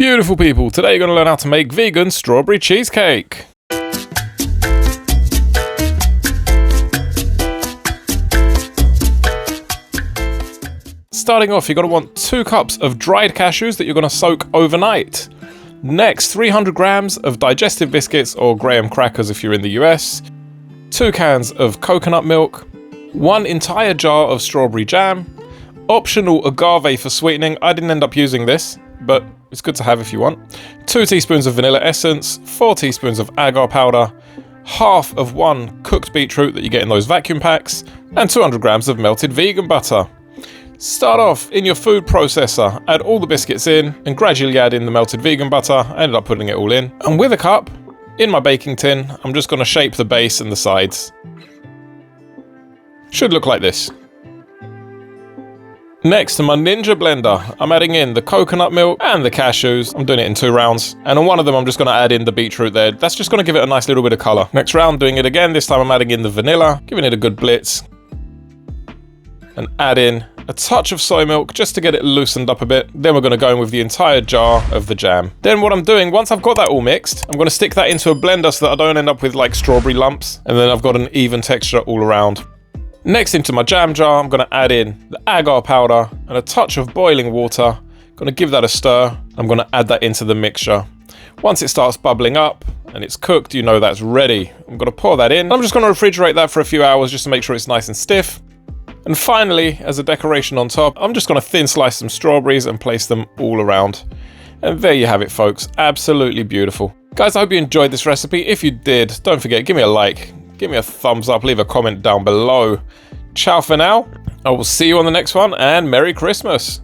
Beautiful people, today you're going to learn how to make vegan strawberry cheesecake. Starting off, you're going to want 2 cups of dried cashews that you're going to soak overnight. Next, 300 grams of digestive biscuits or graham crackers if you're in the US, 2 cans of coconut milk, 1 entire jar of strawberry jam, optional agave for sweetening. I didn't end up using this, but it's good to have if you want. 2 teaspoons of vanilla essence, 4 teaspoons of agar powder, half of 1 cooked beetroot that you get in those vacuum packs, and 200 grams of melted vegan butter. Start off in your food processor, add all the biscuits in, and gradually add in the melted vegan butter. I ended up putting it all in. And with a cup, in my baking tin, I'm just going to shape the base and the sides. Should look like this. Next, to my Ninja blender, I'm adding in the coconut milk and the cashews. I'm doing it in 2 rounds. And on one of them, I'm just going to add in the beetroot there. That's just going to give it a nice little bit of color. Next round, doing it again. This time I'm adding in the vanilla, giving it a good blitz. And add in a touch of soy milk just to get it loosened up a bit. Then we're going to go in with the entire jar of the jam. Then what I'm doing, once I've got that all mixed, I'm going to stick that into a blender so that I don't end up with like strawberry lumps. And then I've got an even texture all around. Next, into my jam jar, I'm going to add in the agar powder and a touch of boiling water. Going to give that a stir. I'm going to add that into the mixture. Once it starts bubbling up and it's cooked, you know that's ready. I'm going to pour that in. I'm just going to refrigerate that for a few hours just to make sure it's nice and stiff. And finally, as a decoration on top, I'm just going to thin slice some strawberries and place them all around. And there you have it, folks. Absolutely beautiful. Guys, I hope you enjoyed this recipe. If you did, don't forget, give me a like. Give me a thumbs up, leave a comment down below. Ciao for now. I will see you on the next one, and Merry Christmas.